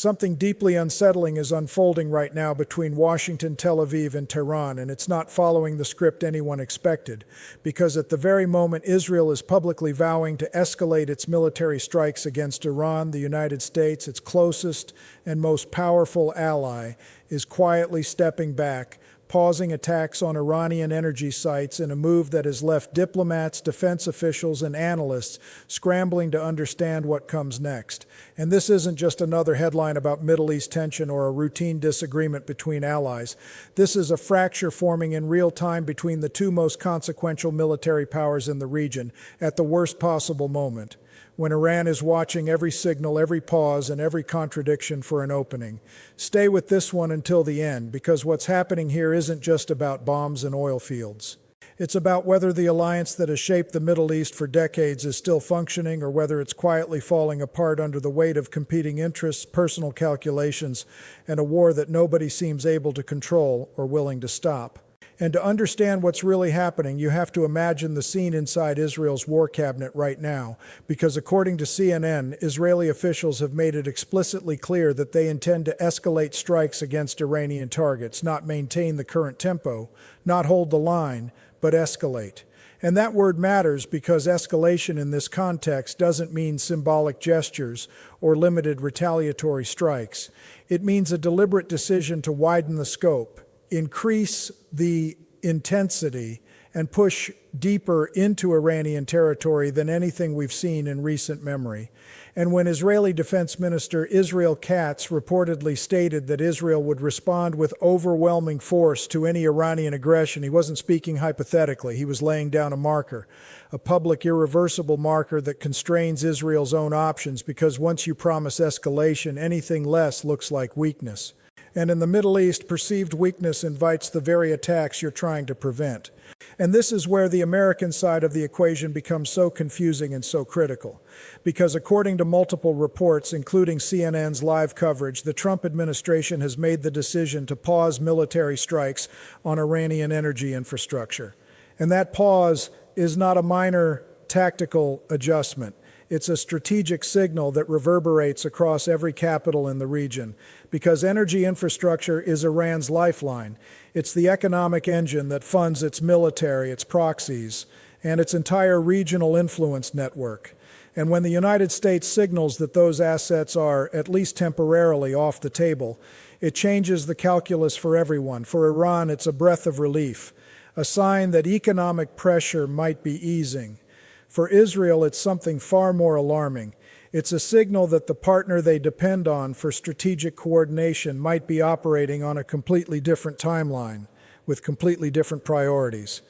Something deeply unsettling is unfolding right now between Washington, Tel Aviv, and Tehran, and it's not following the script anyone expected, because at the very moment Israel is publicly vowing to escalate its military strikes against Iran, the United States, its closest and most powerful ally, is quietly stepping back, pausing attacks on Iranian energy sites in a move that has left diplomats, defense officials, and analysts scrambling to understand what comes next. And this isn't just another headline about Middle East tension or a routine disagreement between allies. This is a fracture forming in real time between the two most consequential military powers in the region at the worst possible moment, when Iran is watching every signal, every pause, and every contradiction for an opening. Stay with this one until the end, because what's happening here isn't just about bombs and oil fields. It's about whether the alliance that has shaped the Middle East for decades is still functioning, or whether it's quietly falling apart under the weight of competing interests, personal calculations, and a war that nobody seems able to control or willing to stop. And to understand what's really happening, you have to imagine the scene inside Israel's war cabinet right now, because according to CNN, Israeli officials have made it explicitly clear that they intend to escalate strikes against Iranian targets, not maintain the current tempo, not hold the line, but escalate. And that word matters because escalation in this context doesn't mean symbolic gestures or limited retaliatory strikes. It means a deliberate decision to widen the scope, increase the intensity, and push deeper into Iranian territory than anything we've seen in recent memory. And when Israeli Defense Minister Israel Katz reportedly stated that Israel would respond with overwhelming force to any Iranian aggression, he wasn't speaking hypothetically. He was laying down a marker, a public irreversible marker that constrains Israel's own options, because once you promise escalation, anything less looks like weakness. And in the Middle East, perceived weakness invites the very attacks you're trying to prevent. And this is where the American side of the equation becomes so confusing and so critical. Because according to multiple reports, including CNN's live coverage, the Trump administration has made the decision to pause military strikes on Iranian energy infrastructure. And that pause is not a minor tactical adjustment. It's a strategic signal that reverberates across every capital in the region, because energy infrastructure is Iran's lifeline. It's the economic engine that funds its military, its proxies, and its entire regional influence network. And when the United States signals that those assets are, at least temporarily, off the table, it changes the calculus for everyone. For Iran, it's a breath of relief, a sign that economic pressure might be easing. For Israel, it's something far more alarming. It's a signal that the partner they depend on for strategic coordination might be operating on a completely different timeline, with completely different priorities.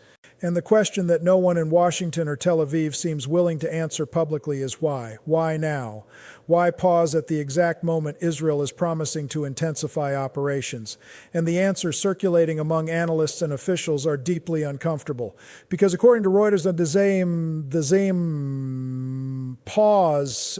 And the question that no one in Washington or Tel Aviv seems willing to answer publicly is why? Why now? Why pause at the exact moment Israel is promising to intensify operations? And the answers circulating among analysts and officials are deeply uncomfortable. Because according to Reuters, the same pause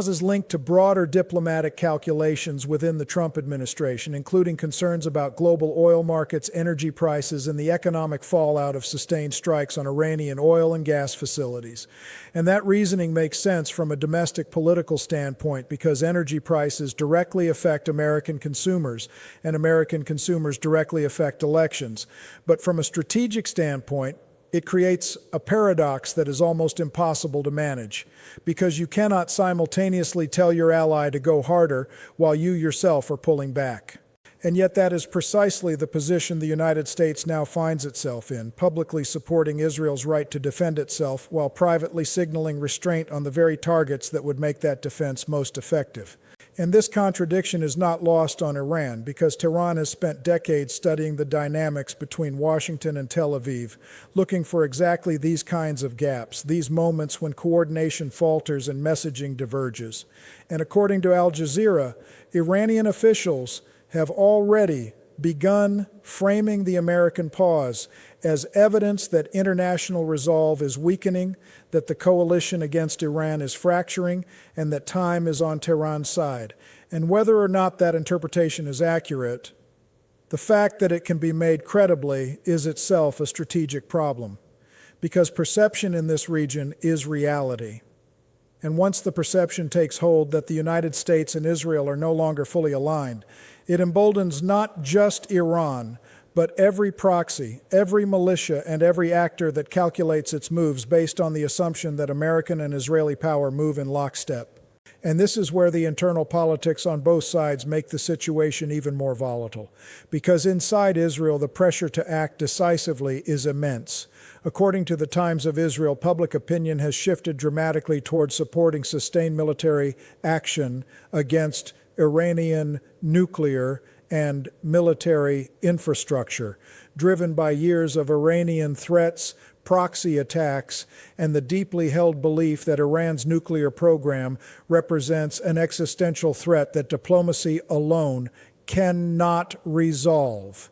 is linked to broader diplomatic calculations within the Trump administration, including concerns about global oil markets, energy prices, and the economic fallout of sustained strikes on Iranian oil and gas facilities. And that reasoning makes sense from a domestic political standpoint, because energy prices directly affect American consumers, and American consumers directly affect elections. But from a strategic standpoint, it creates a paradox that is almost impossible to manage, because you cannot simultaneously tell your ally to go harder while you yourself are pulling back. And yet that is precisely the position the United States now finds itself in, publicly supporting Israel's right to defend itself while privately signaling restraint on the very targets that would make that defense most effective. And this contradiction is not lost on Iran, because Tehran has spent decades studying the dynamics between Washington and Tel Aviv, looking for exactly these kinds of gaps, these moments when coordination falters and messaging diverges. And according to Al Jazeera, Iranian officials have already begun framing the American pause as evidence that international resolve is weakening, that the coalition against Iran is fracturing, and that time is on Tehran's side. And whether or not that interpretation is accurate, the fact that it can be made credibly is itself a strategic problem, because perception in this region is reality. And once the perception takes hold that the United States and Israel are no longer fully aligned, it emboldens not just Iran, but every proxy, every militia, and every actor that calculates its moves based on the assumption that American and Israeli power move in lockstep. And this is where the internal politics on both sides make the situation even more volatile. Because inside Israel, the pressure to act decisively is immense. According to the Times of Israel, public opinion has shifted dramatically towards supporting sustained military action against Iranian nuclear and military infrastructure, driven by years of Iranian threats, proxy attacks, and the deeply held belief that Iran's nuclear program represents an existential threat that diplomacy alone cannot resolve.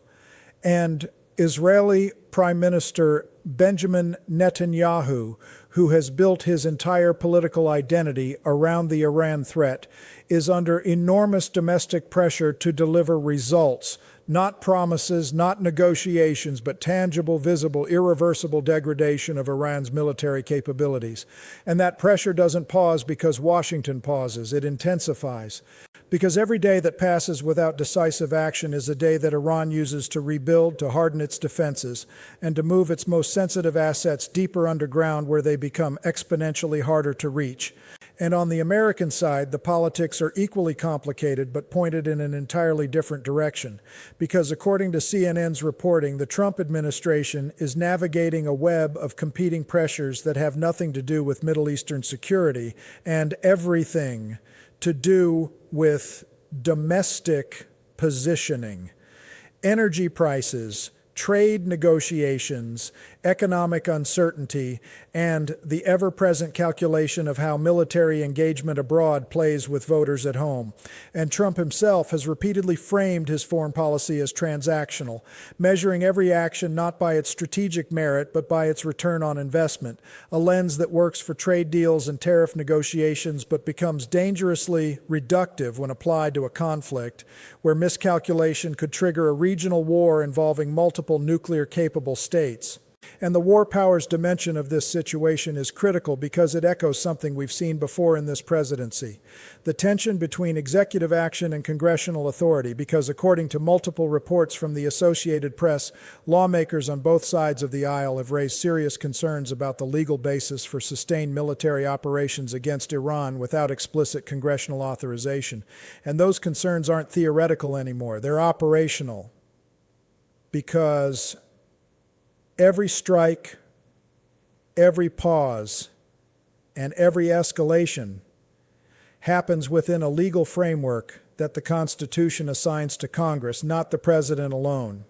And Israeli Prime Minister Benjamin Netanyahu, who has built his entire political identity around the Iran threat, is under enormous domestic pressure to deliver results, not promises, not negotiations, but tangible, visible, irreversible degradation of Iran's military capabilities. And that pressure doesn't pause because Washington pauses, it intensifies. Because every day that passes without decisive action is a day that Iran uses to rebuild, to harden its defenses, and to move its most sensitive assets deeper underground where they become exponentially harder to reach. And on the American side, the politics are equally complicated but pointed in an entirely different direction. Because according to CNN's reporting, the Trump administration is navigating a web of competing pressures that have nothing to do with Middle Eastern security and everything to do with domestic positioning, energy prices, trade negotiations, economic uncertainty, and the ever-present calculation of how military engagement abroad plays with voters at home. And Trump himself has repeatedly framed his foreign policy as transactional, measuring every action not by its strategic merit, but by its return on investment, a lens that works for trade deals and tariff negotiations, but becomes dangerously reductive when applied to a conflict where miscalculation could trigger a regional war involving multiple nuclear-capable states. And the war powers dimension of this situation is critical because it echoes something we've seen before in this presidency. The tension between executive action and congressional authority, because according to multiple reports from the Associated Press, lawmakers on both sides of the aisle have raised serious concerns about the legal basis for sustained military operations against Iran without explicit congressional authorization. And those concerns aren't theoretical anymore, they're operational. Because every strike, every pause, and every escalation happens within a legal framework that the Constitution assigns to Congress, not the President alone.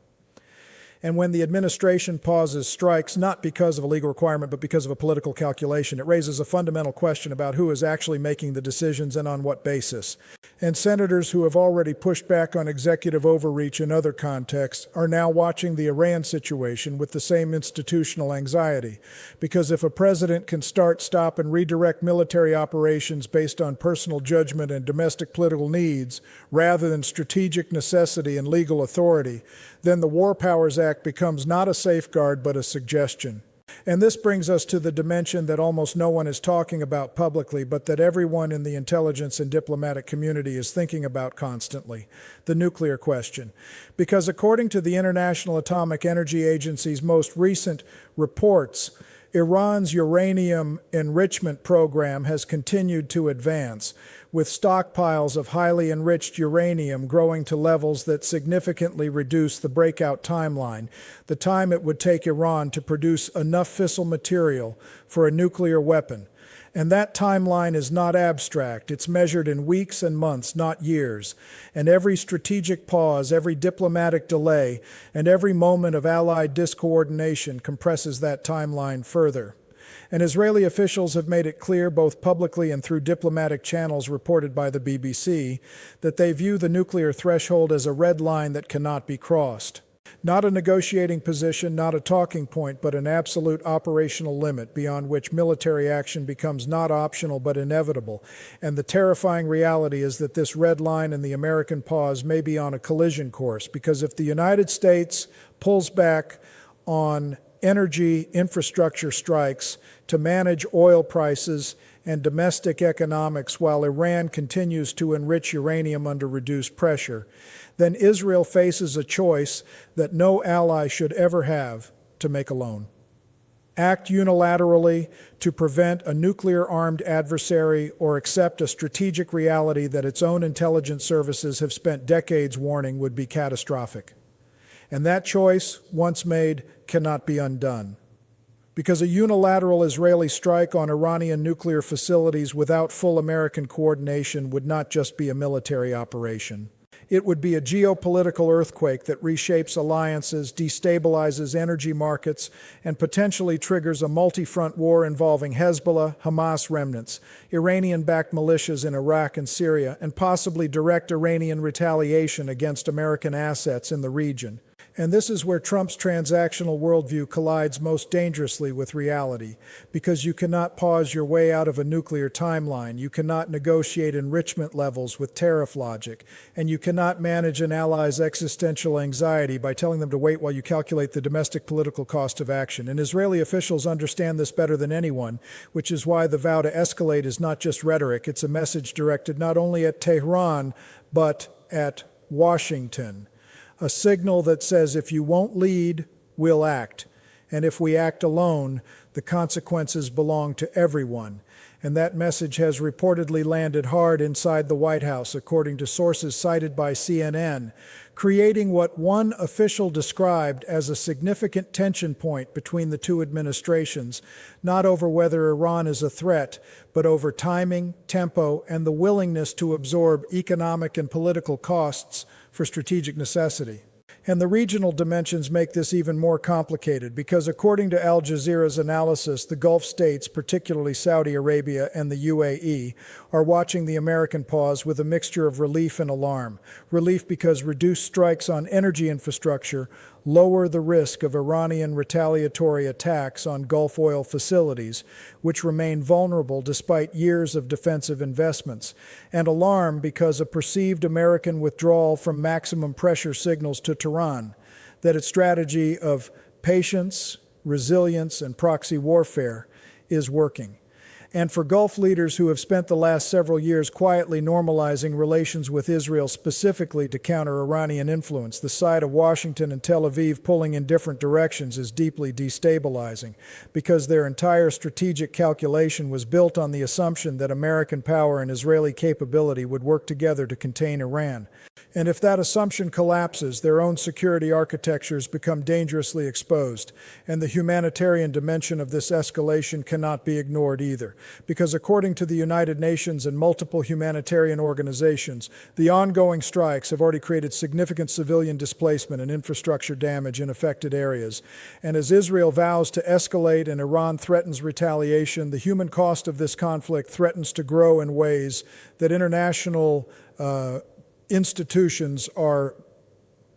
And when the administration pauses strikes, not because of a legal requirement, but because of a political calculation, it raises a fundamental question about who is actually making the decisions and on what basis. And senators who have already pushed back on executive overreach in other contexts are now watching the Iran situation with the same institutional anxiety. Because if a president can start, stop, and redirect military operations based on personal judgment and domestic political needs, rather than strategic necessity and legal authority, then the War Powers Act becomes not a safeguard but a suggestion. And this brings us to the dimension that almost no one is talking about publicly, but that everyone in the intelligence and diplomatic community is thinking about constantly, the nuclear question. Because according to the International Atomic Energy Agency's most recent reports, Iran's uranium enrichment program has continued to advance, with stockpiles of highly enriched uranium growing to levels that significantly reduce the breakout timeline, the time it would take Iran to produce enough fissile material for a nuclear weapon. And that timeline is not abstract. It's measured in weeks and months, not years. And every strategic pause, every diplomatic delay, and every moment of allied discoordination compresses that timeline further. And Israeli officials have made it clear, both publicly and through diplomatic channels reported by the BBC, that they view the nuclear threshold as a red line that cannot be crossed. Not a negotiating position, not a talking point, but an absolute operational limit beyond which military action becomes not optional but inevitable. And the terrifying reality is that this red line and the American pause may be on a collision course, because if the United States pulls back on energy infrastructure strikes to manage oil prices and domestic economics while Iran continues to enrich uranium under reduced pressure, then Israel faces a choice that no ally should ever have to make alone. Act unilaterally to prevent a nuclear-armed adversary or accept a strategic reality that its own intelligence services have spent decades warning would be catastrophic. And that choice, once made, cannot be undone. Because a unilateral Israeli strike on Iranian nuclear facilities without full American coordination would not just be a military operation. It would be a geopolitical earthquake that reshapes alliances, destabilizes energy markets, and potentially triggers a multi-front war involving Hezbollah, Hamas remnants, Iranian-backed militias in Iraq and Syria, and possibly direct Iranian retaliation against American assets in the region. And this is where Trump's transactional worldview collides most dangerously with reality, because you cannot pause your way out of a nuclear timeline, you cannot negotiate enrichment levels with tariff logic, and you cannot manage an ally's existential anxiety by telling them to wait while you calculate the domestic political cost of action. And Israeli officials understand this better than anyone, which is why the vow to escalate is not just rhetoric, it's a message directed not only at Tehran, but at Washington. A signal that says if you won't lead, we'll act. And if we act alone, the consequences belong to everyone. And that message has reportedly landed hard inside the White House, according to sources cited by CNN, creating what one official described as a significant tension point between the two administrations, not over whether Iran is a threat, but over timing, tempo, and the willingness to absorb economic and political costs for strategic necessity. And the regional dimensions make this even more complicated because, according to Al Jazeera's analysis, the Gulf states, particularly Saudi Arabia and the UAE, are watching the American pause with a mixture of relief and alarm. Relief because reduced strikes on energy infrastructure lower the risk of Iranian retaliatory attacks on Gulf oil facilities, which remain vulnerable despite years of defensive investments, and alarm because a perceived American withdrawal from maximum pressure signals to Tehran that its strategy of patience, resilience, and proxy warfare is working. And for Gulf leaders who have spent the last several years quietly normalizing relations with Israel specifically to counter Iranian influence, the sight of Washington and Tel Aviv pulling in different directions is deeply destabilizing because their entire strategic calculation was built on the assumption that American power and Israeli capability would work together to contain Iran. And if that assumption collapses, their own security architectures become dangerously exposed, and the humanitarian dimension of this escalation cannot be ignored either. Because according to the United Nations and multiple humanitarian organizations, the ongoing strikes have already created significant civilian displacement and infrastructure damage in affected areas. And as Israel vows to escalate and Iran threatens retaliation, the human cost of this conflict threatens to grow in ways that international institutions are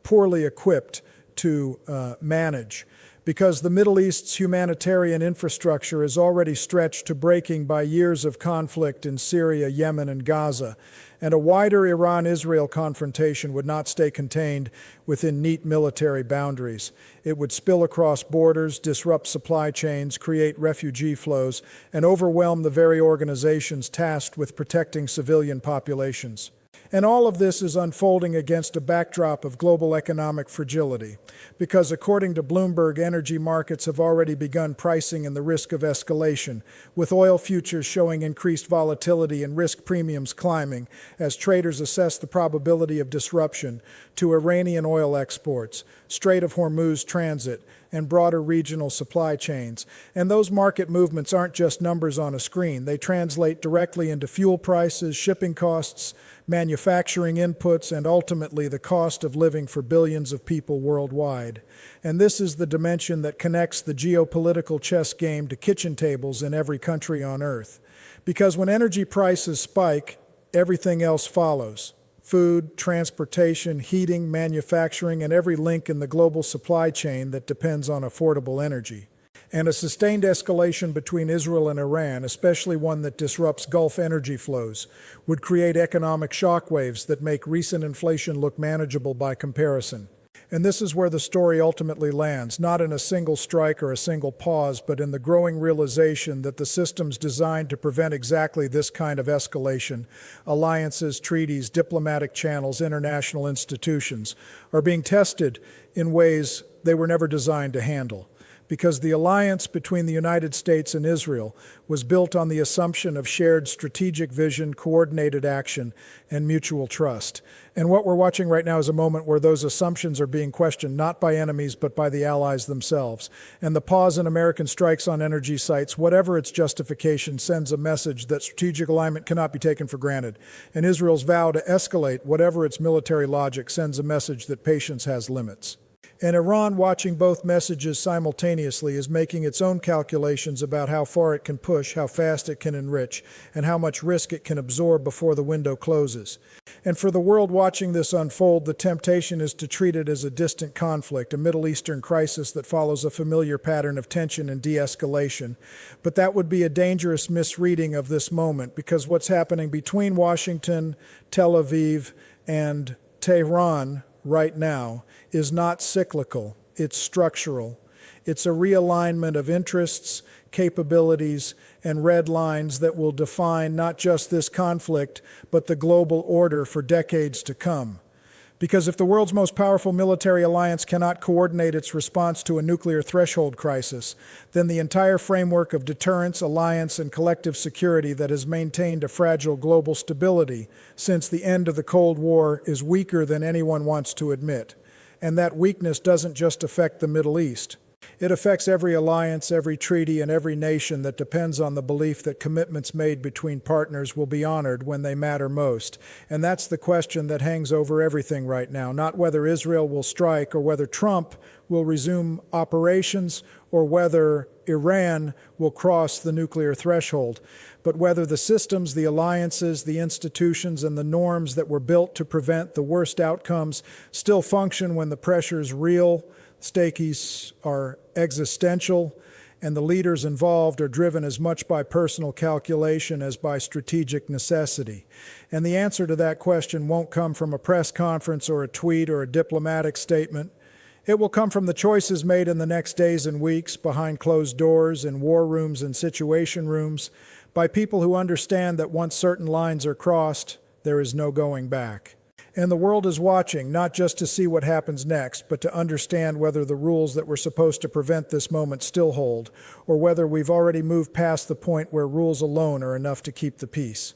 poorly equipped to manage. Because the Middle East's humanitarian infrastructure is already stretched to breaking by years of conflict in Syria, Yemen, and Gaza, and a wider Iran-Israel confrontation would not stay contained within neat military boundaries. It would spill across borders, disrupt supply chains, create refugee flows, and overwhelm the very organizations tasked with protecting civilian populations. And all of this is unfolding against a backdrop of global economic fragility, because according to Bloomberg, energy markets have already begun pricing in the risk of escalation, with oil futures showing increased volatility and risk premiums climbing as traders assess the probability of disruption to Iranian oil exports, Strait of Hormuz transit, and broader regional supply chains. And those market movements aren't just numbers on a screen. They translate directly into fuel prices, shipping costs, manufacturing inputs, and ultimately the cost of living for billions of people worldwide. And this is the dimension that connects the geopolitical chess game to kitchen tables in every country on Earth. Because when energy prices spike, everything else follows. Food, transportation, heating, manufacturing, and every link in the global supply chain that depends on affordable energy. And a sustained escalation between Israel and Iran, especially one that disrupts Gulf energy flows, would create economic shockwaves that make recent inflation look manageable by comparison. And this is where the story ultimately lands, not in a single strike or a single pause, but in the growing realization that the systems designed to prevent exactly this kind of escalation, alliances, treaties, diplomatic channels, international institutions, are being tested in ways they were never designed to handle. Because the alliance between the United States and Israel was built on the assumption of shared strategic vision, coordinated action, and mutual trust. And what we're watching right now is a moment where those assumptions are being questioned not by enemies but by the allies themselves. And the pause in American strikes on energy sites, whatever its justification, sends a message that strategic alignment cannot be taken for granted. And Israel's vow to escalate, whatever its military logic, sends a message that patience has limits. And Iran, watching both messages simultaneously, is making its own calculations about how far it can push, how fast it can enrich, and how much risk it can absorb before the window closes. And for the world watching this unfold, the temptation is to treat it as a distant conflict, a Middle Eastern crisis that follows a familiar pattern of tension and de-escalation. But that would be a dangerous misreading of this moment, because what's happening between Washington, Tel Aviv, and Tehran right now is not cyclical, it's structural. It's a realignment of interests, capabilities, and red lines that will define not just this conflict, but the global order for decades to come. Because if the world's most powerful military alliance cannot coordinate its response to a nuclear threshold crisis, then the entire framework of deterrence, alliance, and collective security that has maintained a fragile global stability since the end of the Cold War is weaker than anyone wants to admit. And that weakness doesn't just affect the Middle East. It affects every alliance, every treaty, and every nation that depends on the belief that commitments made between partners will be honored when they matter most. And that's the question that hangs over everything right now, not whether Israel will strike or whether Trump will resume operations or whether Iran will cross the nuclear threshold, but whether the systems, the alliances, the institutions, and the norms that were built to prevent the worst outcomes still function when the pressure is real, stakes are existential, and the leaders involved are driven as much by personal calculation as by strategic necessity. And the answer to that question won't come from a press conference or a tweet or a diplomatic statement. It will come from the choices made in the next days and weeks behind closed doors, in war rooms and situation rooms, by people who understand that once certain lines are crossed, there is no going back. And the world is watching, not just to see what happens next, but to understand whether the rules that were supposed to prevent this moment still hold, or whether we've already moved past the point where rules alone are enough to keep the peace.